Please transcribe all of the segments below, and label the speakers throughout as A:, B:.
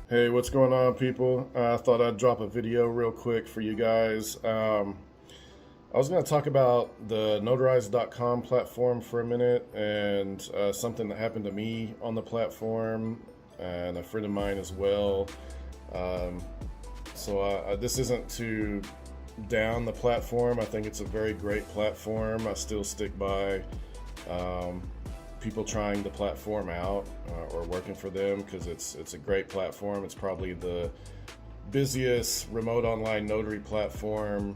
A: Hey, what's going on, people? I thought I'd drop a video real quick for you guys. I was going to talk about the Notarize.com platform for a minute and something that happened to me on the platform and a friend of mine as well. Um, this isn't to down the platform. I think it's a very great platform. I still stick by um, people trying the platform out or working for them because it's a great platform. It's probably the busiest remote online notary platform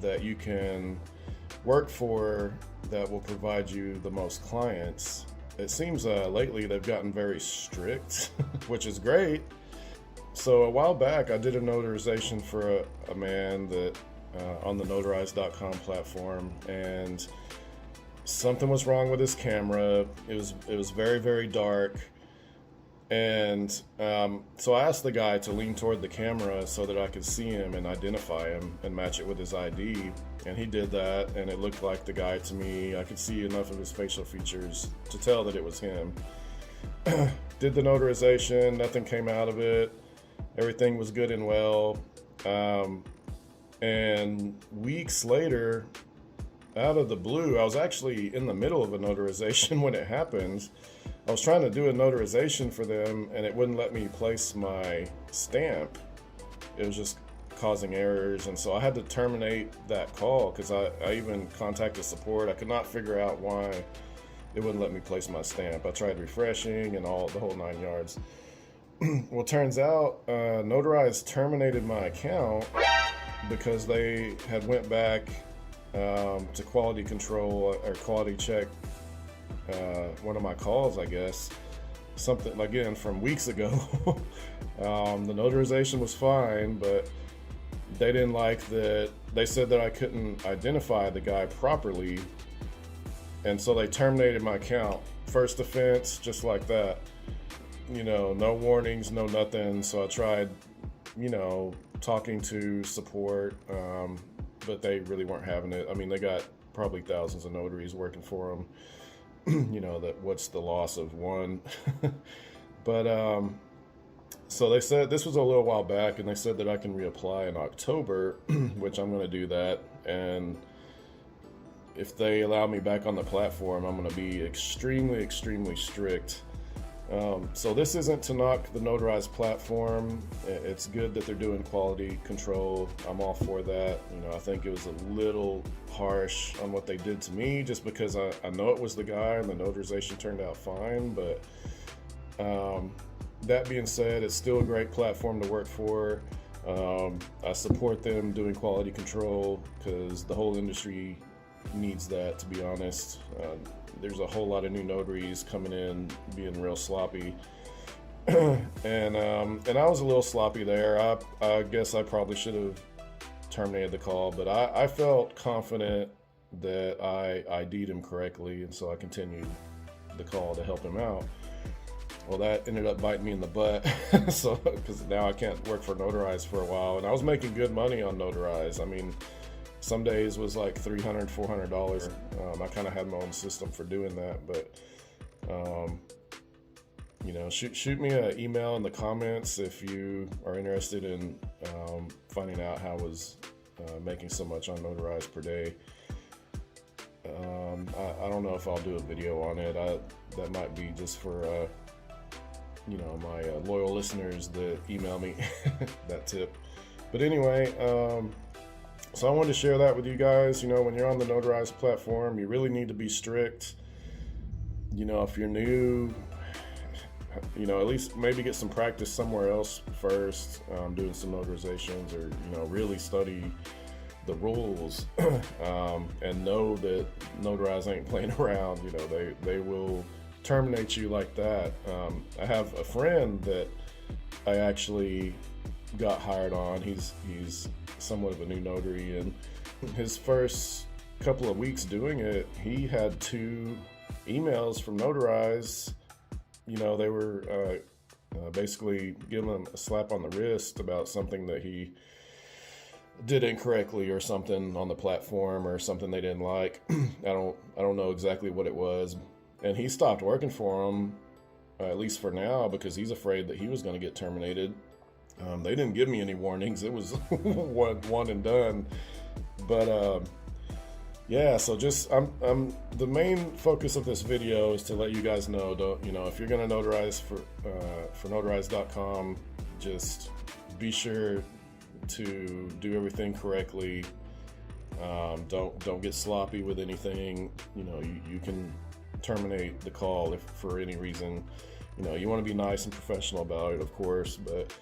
A: that you can work for that will provide you the most clients. It seems lately they've gotten very strict, which is great. So a while back, I did a notarization for a man that on the Notarize.com platform, and something was wrong with his camera. It was very, very dark, and so I asked the guy to lean toward the camera so that I could see him and identify him and match it with his ID. And he did that, and it looked like the guy to me. I could see enough of his facial features to tell that it was him. Did the notarization, nothing came out of it. Everything was good and well. And weeks later, out of the blue, I was actually in the middle of a notarization when it happened. I was trying to do a notarization for them and it wouldn't let me place my stamp. It was just causing errors, and so I had to terminate that call because I even contacted support. I could not figure out why it wouldn't let me place my stamp. I tried refreshing and the whole 9 yards. Well, turns out Notarize terminated my account because they had went back to quality control or quality check one of my calls, I guess. Something, again, from weeks ago. The notarization was fine, but they didn't like that. They said that I couldn't identify the guy properly, and so they terminated my account. First offense, just like that. No warnings, no nothing. So I tried, talking to support, but they really weren't having it. I mean, they got probably thousands of notaries working for them. That what's the loss of one? But so they said this was a little while back, and they said that I can reapply in October, which I'm going to do that. And if they allow me back on the platform, I'm going to be extremely, extremely strict. So this isn't to knock the Notarize platform. It's good that they're doing quality control. I'm all for that. I think it was a little harsh on what they did to me, just because I know it was the guy and the notarization turned out fine. But that being said, it's still a great platform to work for. I support them doing quality control because the whole industry needs that, to be honest. There's a whole lot of new notaries coming in being real sloppy. and I was a little sloppy there. I guess I probably should have terminated the call, but I felt confident that I ID'd him correctly, and so I continued the call to help him out. Well, that ended up biting me in the butt. So, because now I can't work for Notarize for a while, and I was making good money on Notarize. I mean, some days was like $300, $400. I kind of had my own system for doing that, but shoot me an email in the comments if you are interested in finding out how I was making so much on Notarize per day. I don't know if I'll do a video on it. That might be just for my loyal listeners that email me that tip. But anyway, so I wanted to share that with you guys. When you're on the Notarize platform, you really need to be strict. If you're new, at least maybe get some practice somewhere else first, doing some notarizations, or, really study the rules, and know that Notarize ain't playing around. They will terminate you like that. I have a friend that I actually got hired on. He's somewhat of a new notary, and his first couple of weeks doing it, he had 2 emails from Notarize. They were basically giving him a slap on the wrist about something that he did incorrectly or something on the platform, or something they didn't like. I don't know exactly what it was, and he stopped working for him at least for now, because he's afraid that he was going to get terminated. They didn't give me any warnings. It was one and done. But yeah, so just I'm the main focus of this video is to let you guys know, if you're gonna notarize for Notarize.com, just be sure to do everything correctly. Don't get sloppy with anything. You can terminate the call if for any reason. You want to be nice and professional about it, of course, but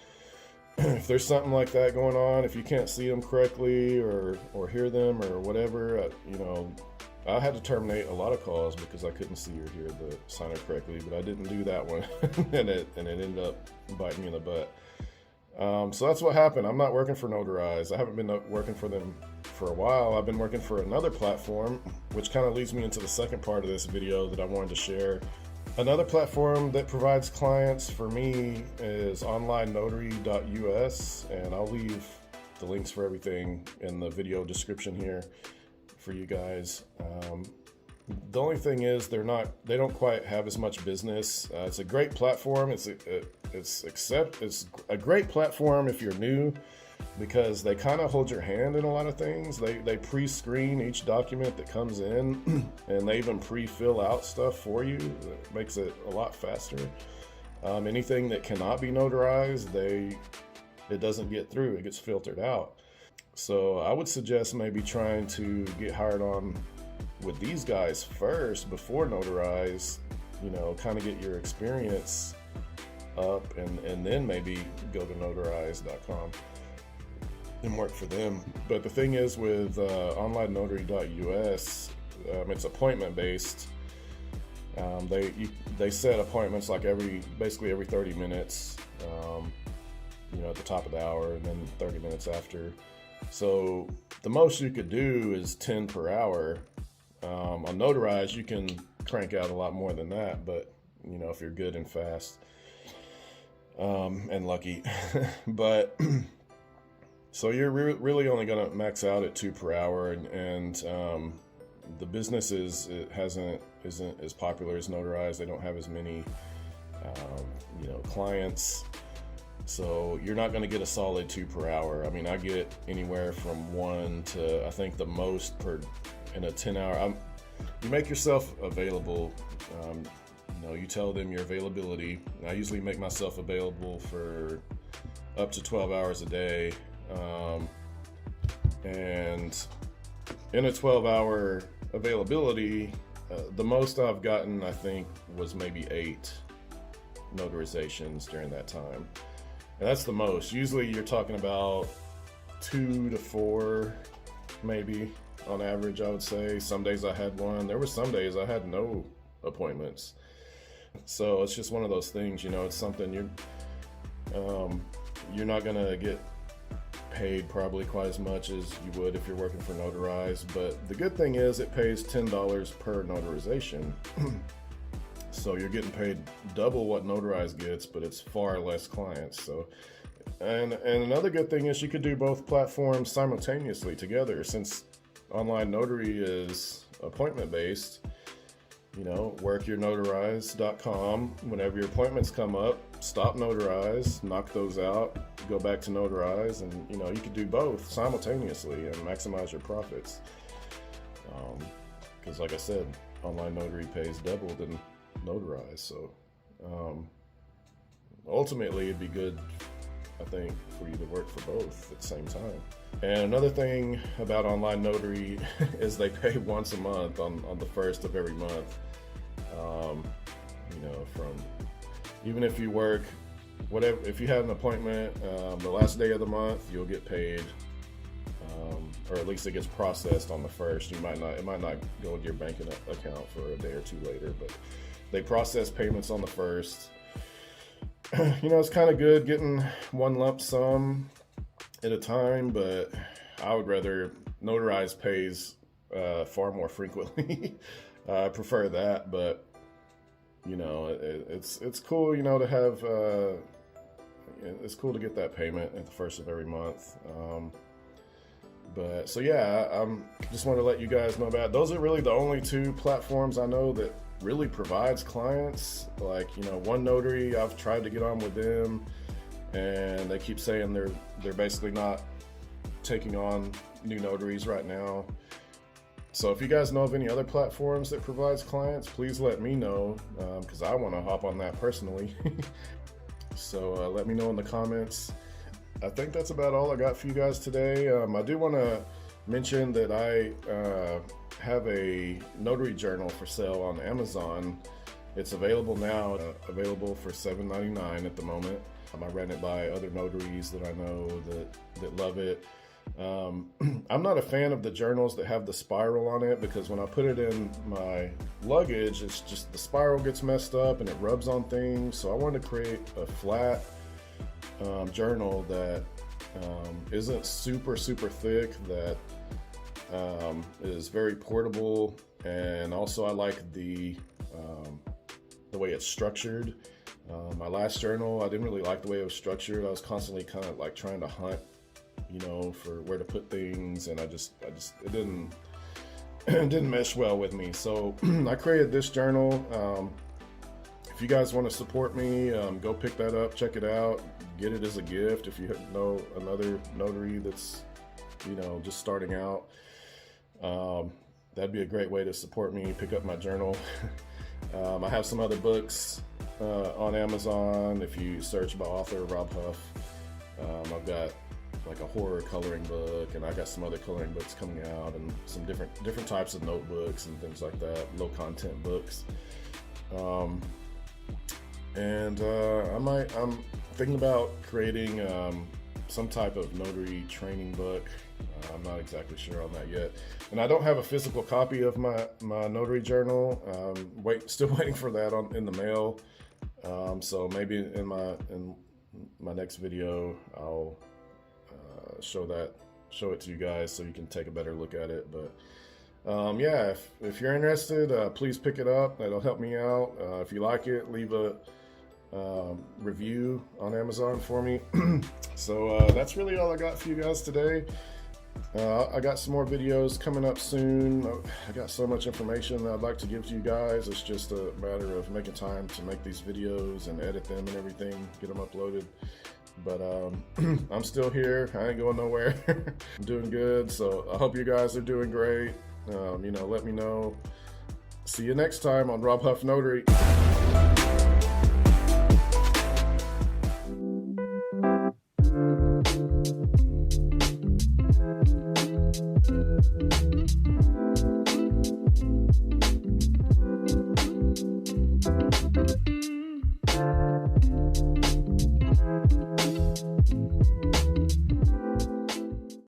A: if there's something like that going on, if you can't see them correctly or hear them or whatever, I had to terminate a lot of calls because I couldn't see or hear the signer correctly, but I didn't do that one, and it ended up biting me in the butt. So that's what happened. I'm not working for Notarize. I haven't been working for them for a while. I've been working for another platform, which kind of leads me into the second part of this video that I wanted to share. Another platform that provides clients for me is onlinenotary.us, and I'll leave the links for everything in the video description here for you guys. The only thing is they don't quite have as much business. It's a great platform. It's a great platform if you're new, because they kind of hold your hand in a lot of things. They pre-screen each document that comes in, and they even pre-fill out stuff for you. That makes it a lot faster. Anything that cannot be notarized, it doesn't get through. It gets filtered out. So I would suggest maybe trying to get hired on with these guys first before Notarize. Kind of get your experience up, and then maybe go to Notarize.com and work for them. But the thing is with onlinenotary.us, it's appointment based. They set appointments like basically every 30 minutes, at the top of the hour, and then 30 minutes after. So the most you could do is 10 per hour. On Notarize, you can crank out a lot more than that, but if you're good and fast and lucky. But so you're really only going to max out at 2 per hour, and the business isn't as popular as Notarize. They don't have as many clients, so you're not going to get a solid 2 per hour. I mean, I get anywhere from 1 to, I think, the most in a 10-hour. You make yourself available. You tell them your availability. I usually make myself available for up to 12 hours a day. And in a 12-hour availability, the most I've gotten, I think, was maybe 8 notarizations during that time. And that's the most. Usually you're talking about 2 to 4, maybe, on average, I would say. Some days I had 1. There were some days I had no appointments. So it's just one of those things, it's something you're not gonna get paid probably quite as much as you would if you're working for Notarize. But the good thing is it pays $10 per notarization. So you're getting paid double what Notarize gets, but it's far less clients. So, and another good thing is you could do both platforms simultaneously together. Since Online Notary is appointment based, work your Notarize.com. Whenever your appointments come up, stop Notarize, knock those out, go back to Notarize, and you could do both simultaneously and maximize your profits. Because like I said, Online Notary pays double than Notarize. So ultimately it'd be good, I think, for you to work for both at the same time. And another thing about Online Notary is they pay once a month on the first of every month. From even if you work whatever, if you had an appointment the last day of the month, you'll get paid, or at least it gets processed on the first. It might not go into your banking account for a day or two later, but they process payments on the first. It's kind of good getting one lump sum at a time, but I would rather Notarize pays far more frequently. I prefer that, but it's cool, to have it's cool to get that payment at the first of every month. But so yeah, I just want to let you guys know about it. Those are really the only 2 platforms I know that really provides clients. Like, you know, one notary, I've tried to get on with them, and they keep saying they're basically not taking on new notaries right now. So if you guys know of any other platforms that provides clients, please let me know, because I want to hop on that personally. So let me know in the comments. I think that's about all I got for you guys today. I do want to mention that I have a notary journal for sale on Amazon. It's available now, available for $7.99 at the moment. I ran it by other notaries that I know that love it. I'm not a fan of the journals that have the spiral on it, because when I put it in my luggage, it's just the spiral gets messed up and it rubs on things. So I wanted to create a flat journal that isn't super thick, that is very portable, and also I like the way it's structured. My last journal, I didn't really like the way it was structured. I was constantly kind of like trying to hunt, you know, for where to put things, and I just it didn't it didn't mesh well with me. So I created this journal. If you guys want to support me, go pick that up, check it out, get it as a gift. If you know another notary that's, you know, just starting out, that'd be a great way to support me. Pick up my journal. I have some other books on Amazon. If you search by author Rob Huff, I've got like a horror coloring book, and I got some other coloring books coming out, and some different types of notebooks and things like that, low content books. I'm thinking about creating some type of notary training book. I'm not exactly sure on that yet, and I don't have a physical copy of my notary journal. Still waiting for that in the mail. So maybe in my next video, I'll show it to you guys so you can take a better look at it. But yeah, if you're interested, please pick it up. That'll help me out. If you like it, leave a review on Amazon for me. So that's really all I got for you guys today. I got some more videos coming up soon. I got so much information that I'd like to give to you guys. It's just a matter of making time to make these videos and edit them and everything, get them uploaded. But I'm still here. I ain't going nowhere. I'm doing good. So I hope you guys are doing great. You know, let me know. See you next time on Rob Huff Notary.